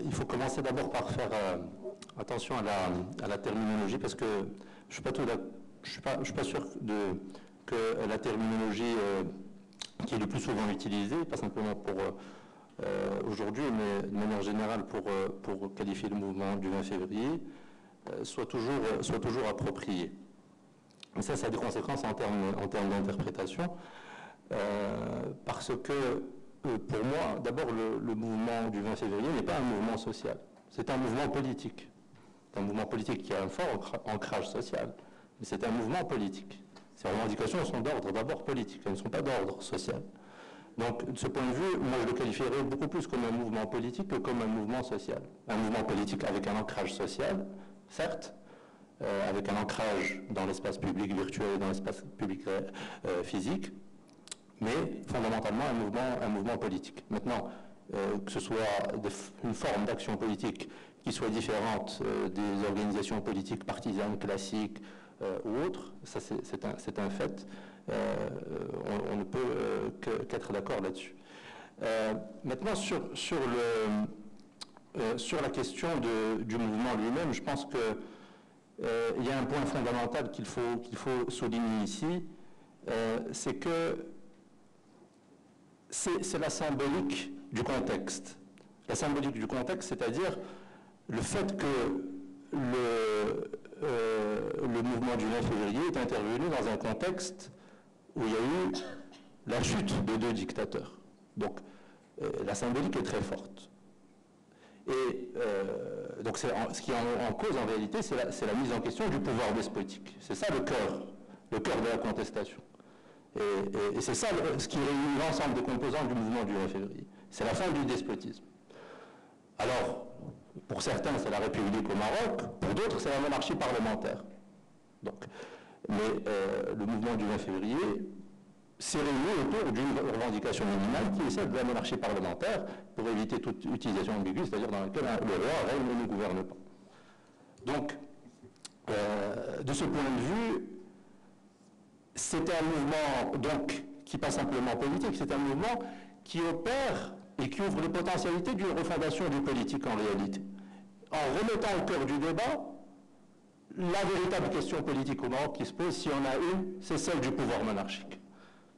il faut commencer d'abord par faire attention à la terminologie, parce que je ne suis pas sûr que la terminologie qui est le plus souvent utilisée, pas simplement pour aujourd'hui, mais de manière générale pour qualifier le mouvement du 20 février, soit toujours appropriée. Et ça a des conséquences en termes d'interprétation, parce que pour moi, d'abord, le mouvement du 20 février n'est pas un mouvement social, c'est un mouvement politique. C'est un mouvement politique qui a un fort ancrage social, mais c'est un mouvement politique. Ces revendications sont d'ordre d'abord politique, elles ne sont pas d'ordre social. Donc, de ce point de vue, moi je le qualifierais beaucoup plus comme un mouvement politique que comme un mouvement social. Un mouvement politique avec un ancrage social, certes, avec un ancrage dans l'espace public virtuel et dans l'espace public physique, mais fondamentalement un mouvement politique. Maintenant, que ce soit une forme d'action politique qui soit différente des organisations politiques partisanes classiques ou autres, ça c'est un fait. On ne peut qu'être d'accord là-dessus. Maintenant, sur la question du mouvement lui-même, je pense qu'il y a un point fondamental qu'il faut souligner ici, c'est que c'est la symbolique du contexte. La symbolique du contexte, c'est-à-dire le fait que le mouvement du 9 février est intervenu dans un contexte où il y a eu la chute de 2 dictateurs. Donc, la symbolique est très forte. Et donc, ce qui est en cause, en réalité, c'est la mise en question du pouvoir despotique. C'est ça le cœur de la contestation. Et c'est ça ce qui réunit l'ensemble des composants du mouvement du 9 février. C'est la fin du despotisme. Alors, pour certains, c'est la République au Maroc, pour d'autres, c'est la monarchie parlementaire. Donc, mais le mouvement du 20 février s'est réuni autour d'une revendication minimale qui est celle de la monarchie parlementaire pour éviter toute utilisation ambiguë, c'est-à-dire dans laquelle le roi règne et ne gouverne pas. Donc, de ce point de vue, c'est un mouvement donc, qui n'est pas simplement politique, c'est un mouvement qui opère et qui ouvre les potentialités d'une refondation du politique en réalité. En remettant au cœur du débat la véritable question politique au Maroc qui se pose, si on a une, c'est celle du pouvoir monarchique.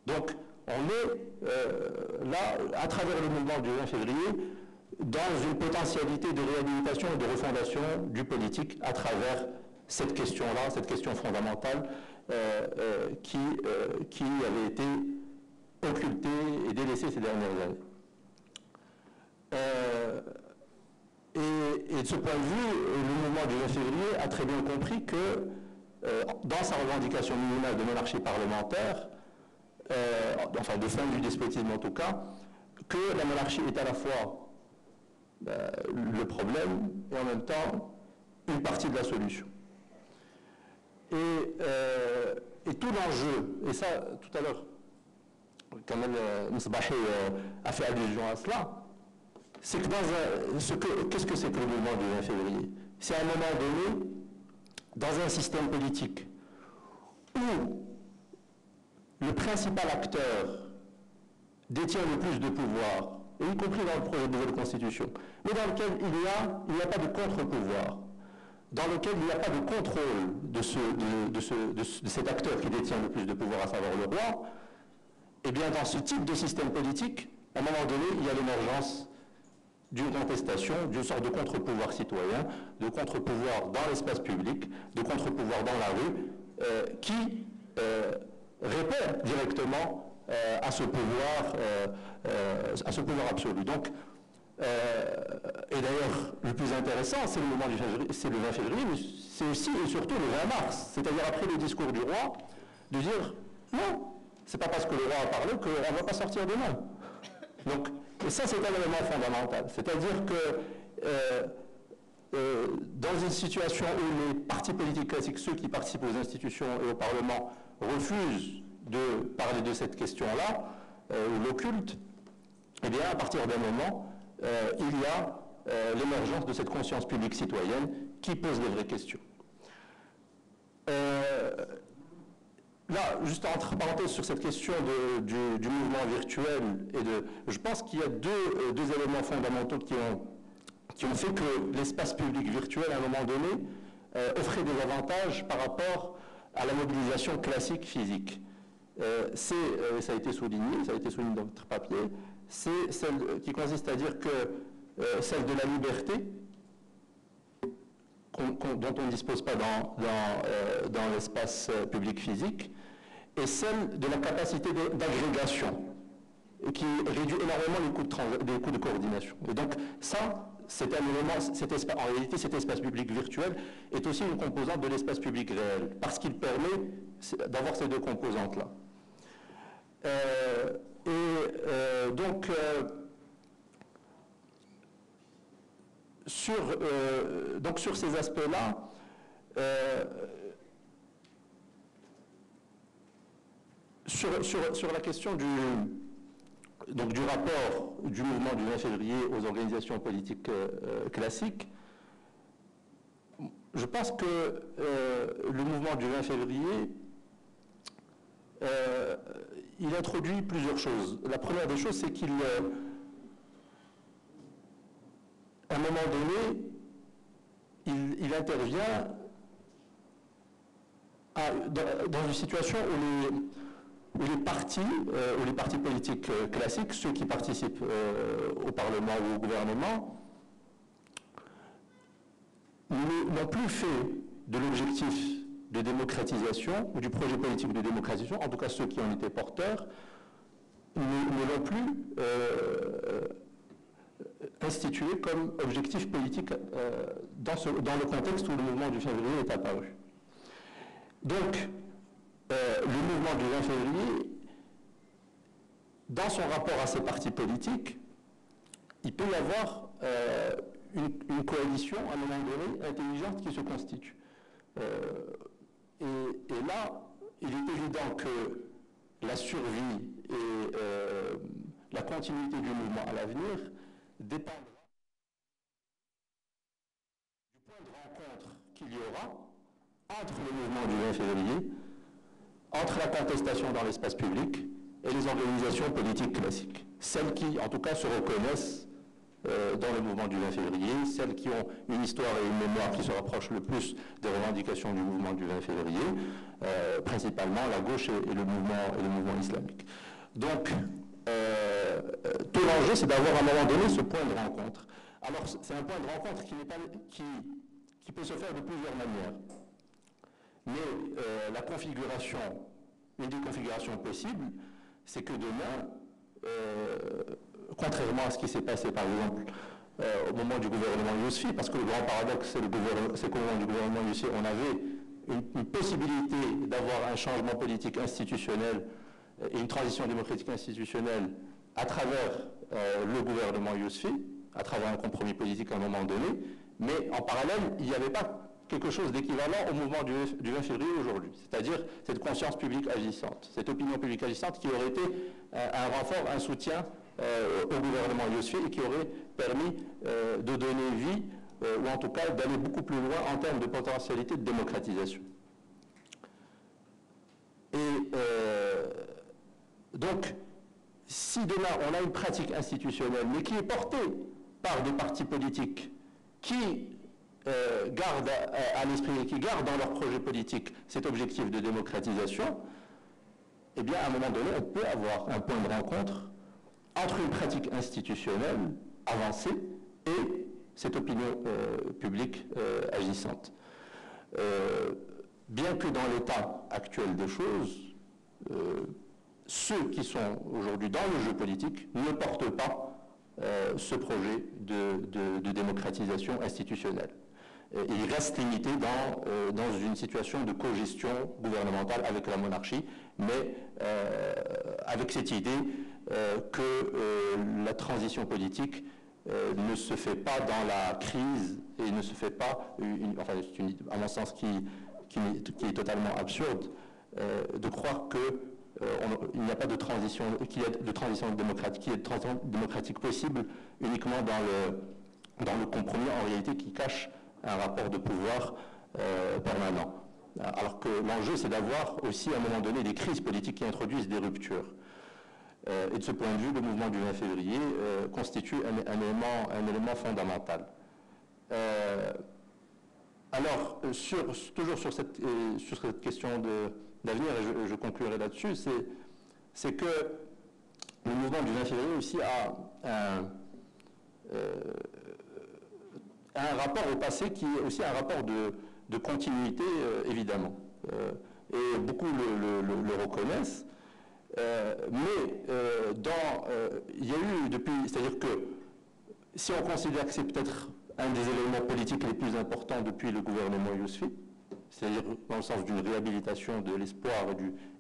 Donc, on est là, à travers le mouvement du 20 février, dans une potentialité de réhabilitation et de refondation du politique à travers cette question-là, cette question fondamentale qui avait été occultée et délaissée ces dernières années. Et de ce point de vue, le mouvement du 9 février a très bien compris que, dans sa revendication minimale de monarchie parlementaire, enfin de fin du despotisme en tout cas, que la monarchie est à la fois le problème et en même temps une partie de la solution. Et tout l'enjeu, et ça tout à l'heure, Kamel Msbahi a fait allusion à cela, c'est que qu'est-ce que c'est que le mouvement du 20 février? C'est à un moment donné, dans un système politique où le principal acteur détient le plus de pouvoir, et y compris dans le projet de nouvelle constitution, mais dans lequel il n'y a pas de contre-pouvoir, dans lequel il n'y a pas de contrôle de cet acteur qui détient le plus de pouvoir, à savoir le roi, et bien dans ce type de système politique, à un moment donné, il y a l'émergence d'une contestation, d'une sorte de contre-pouvoir citoyen, de contre-pouvoir dans l'espace public, de contre-pouvoir dans la rue, qui répond directement à ce pouvoir absolu. Donc, et d'ailleurs, le plus intéressant, c'est le moment c'est le 20 février, mais c'est aussi et surtout le 20 mars, c'est-à-dire après le discours du roi, de dire non, c'est pas parce que le roi a parlé qu'on ne va pas sortir de non. Donc, et ça, c'est un élément fondamental. C'est-à-dire que dans une situation où les partis politiques classiques, ceux qui participent aux institutions et au Parlement, refusent de parler de cette question-là, ou l'occulte, eh bien, à partir d'un moment, il y a l'émergence de cette conscience publique citoyenne qui pose des vraies questions. Là, juste entre parenthèses sur cette question du mouvement virtuel, je pense qu'il y a deux éléments fondamentaux qui ont fait que l'espace public virtuel, à un moment donné, offrait des avantages par rapport à la mobilisation classique physique. Ça a été souligné dans votre papier, c'est celle qui consiste à dire que celle de la liberté, dont on ne dispose pas dans l'espace public physique, et celle de la capacité d'agrégation, qui réduit énormément les coûts de coordination. Et donc ça, c'est un élément, en réalité cet espace public virtuel est aussi une composante de l'espace public réel, parce qu'il permet d'avoir ces deux composantes-là. Donc, sur ces aspects-là, sur la question du rapport du mouvement du 20 février aux organisations politiques classiques, je pense que le mouvement du 20 février, il introduit plusieurs choses. La première des choses, c'est qu'il, à un moment donné, il intervient dans une situation où les partis politiques classiques, ceux qui participent au Parlement ou au gouvernement, n'ont plus fait de l'objectif de démocratisation, ou du projet politique de démocratisation, en tout cas ceux qui en étaient porteurs, ne l'ont plus institué comme objectif politique dans le contexte où le mouvement du février est apparu. Donc, le mouvement du 20 février, dans son rapport à ces partis politiques, il peut y avoir une coalition, à un moment donné, intelligente qui se constitue. Et là, il est évident que la survie et la continuité du mouvement à l'avenir dépendra du point de rencontre qu'il y aura entre le mouvement du 20 février, entre la contestation dans l'espace public et les organisations politiques classiques. Celles qui, en tout cas, se reconnaissent dans le mouvement du 20 février, celles qui ont une histoire et une mémoire qui se rapprochent le plus des revendications du mouvement du 20 février, principalement la gauche et le mouvement islamique. Donc, tout l'enjeu, c'est d'avoir à un moment donné ce point de rencontre. Alors, c'est un point de rencontre qui peut se faire de plusieurs manières. Mais la configuration, une des configurations possibles, c'est que demain, contrairement à ce qui s'est passé par exemple au moment du gouvernement Yousfi, parce que le grand paradoxe c'est qu'au moment du gouvernement Yousfi, on avait une possibilité d'avoir un changement politique institutionnel et une transition démocratique institutionnelle à travers le gouvernement Yousfi, à travers un compromis politique à un moment donné, mais en parallèle, il n'y avait pas quelque chose d'équivalent au mouvement du 20 février aujourd'hui, c'est-à-dire cette conscience publique agissante, cette opinion publique agissante qui aurait été un renfort, un soutien au gouvernement Yousfi et qui aurait permis de donner vie, ou en tout cas d'aller beaucoup plus loin en termes de potentialité de démocratisation. Et donc, si demain on a une pratique institutionnelle, mais qui est portée par des partis politiques qui gardent à l'esprit et qui gardent dans leur projet politique cet objectif de démocratisation, eh bien, à un moment donné, on peut avoir un point de rencontre entre une pratique institutionnelle avancée et cette opinion publique agissante. Bien que dans l'état actuel des choses, ceux qui sont aujourd'hui dans le jeu politique ne portent pas ce projet de démocratisation institutionnelle. Il reste limité dans une situation de cogestion gouvernementale avec la monarchie, mais avec cette idée que la transition politique ne se fait pas dans la crise et ne se fait pas, enfin c'est à mon sens qui est totalement absurde, de croire qu'il n'y a pas de transition, qu'il y a de transition démocratique possible uniquement dans le compromis en réalité qui cache un rapport de pouvoir permanent. Alors que l'enjeu, c'est d'avoir aussi à un moment donné des crises politiques qui introduisent des ruptures. Et de ce point de vue, le mouvement du 20 février constitue un élément fondamental. Alors, toujours sur cette question d'avenir, et je conclurai là-dessus, c'est que le mouvement du 20 février aussi a un rapport au passé qui est aussi un rapport de continuité, évidemment. Et beaucoup le reconnaissent. Mais il y a eu depuis, c'est-à-dire que si on considère que c'est peut-être un des éléments politiques les plus importants depuis le gouvernement Yousfi, c'est-à-dire dans le sens d'une réhabilitation de l'espoir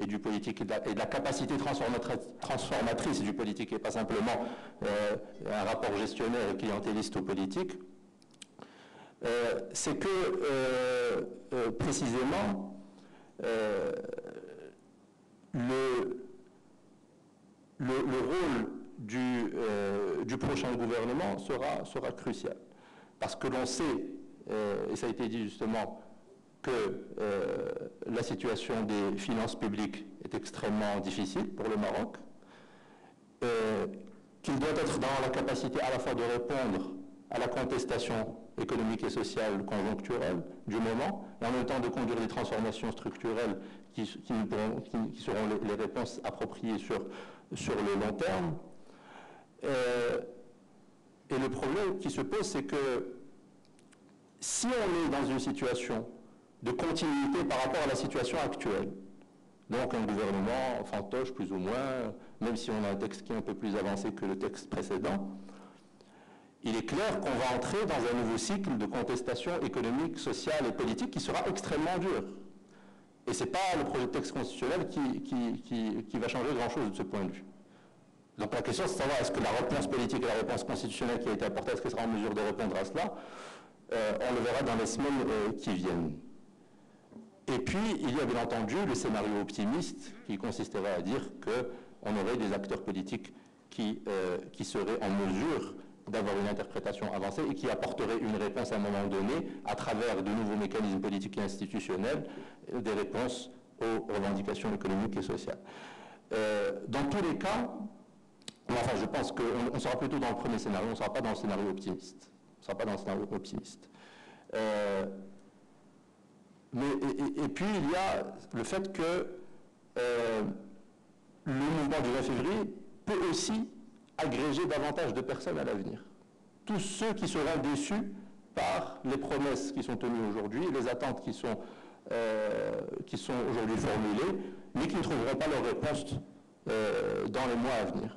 et du politique et de la capacité transformatrice du politique et pas simplement un rapport gestionnaire et clientéliste au politique, c'est que précisément le rôle du prochain gouvernement sera crucial. Parce que l'on sait, et ça a été dit justement, que la situation des finances publiques est extrêmement difficile pour le Maroc, qu'il doit être dans la capacité à la fois de répondre à la contestation économique et sociale conjoncturelle du moment, et en même temps de conduire des transformations structurelles qui seront les réponses appropriées sur le long terme. Et le problème qui se pose, c'est que si on est dans une situation de continuité par rapport à la situation actuelle, donc un gouvernement fantoche plus ou moins, même si on a un texte qui est un peu plus avancé que le texte précédent, il est clair qu'on va entrer dans un nouveau cycle de contestation économique, sociale et politique qui sera extrêmement dur. Et ce n'est pas le projet de texte constitutionnel qui va changer grand-chose de ce point de vue. Donc la question, c'est de savoir est-ce que la réponse politique et la réponse constitutionnelle qui a été apportée, est-ce qu'elle sera en mesure de répondre à cela? On le verra dans les semaines qui viennent. Et puis, il y a bien entendu le scénario optimiste qui consisterait à dire qu'on aurait des acteurs politiques qui seraient en mesure d'avoir une interprétation avancée et qui apporteraient une réponse à un moment donné à travers de nouveaux mécanismes politiques et institutionnels, des réponses aux revendications économiques et sociales. Dans tous les cas, enfin, je pense qu'on sera plutôt dans le premier scénario, on ne sera pas dans le scénario optimiste. On ne sera pas dans le scénario optimiste. Et puis, il y a le fait que le mouvement du 20 février peut aussi agréger davantage de personnes à l'avenir. Tous ceux qui seront déçus par les promesses qui sont tenues aujourd'hui, les attentes qui sont aujourd'hui formulées, mais qui ne trouveront pas leur réponse dans les mois à venir.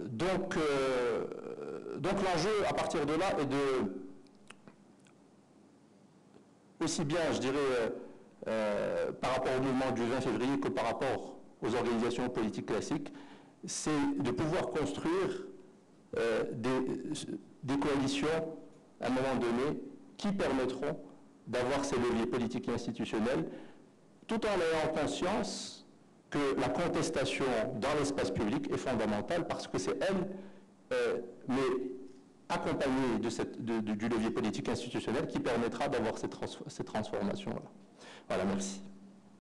Donc l'enjeu à partir de là est de, aussi bien, je dirais, par rapport au mouvement du 20 février que par rapport aux organisations politiques classiques, c'est de pouvoir construire des coalitions à un moment donné qui permettront d'avoir ces leviers politiques et institutionnels tout en ayant conscience que la contestation dans l'espace public est fondamentale parce que c'est elle, mais accompagnée du levier politique institutionnel qui permettra d'avoir ces transformations-là. Voilà, merci.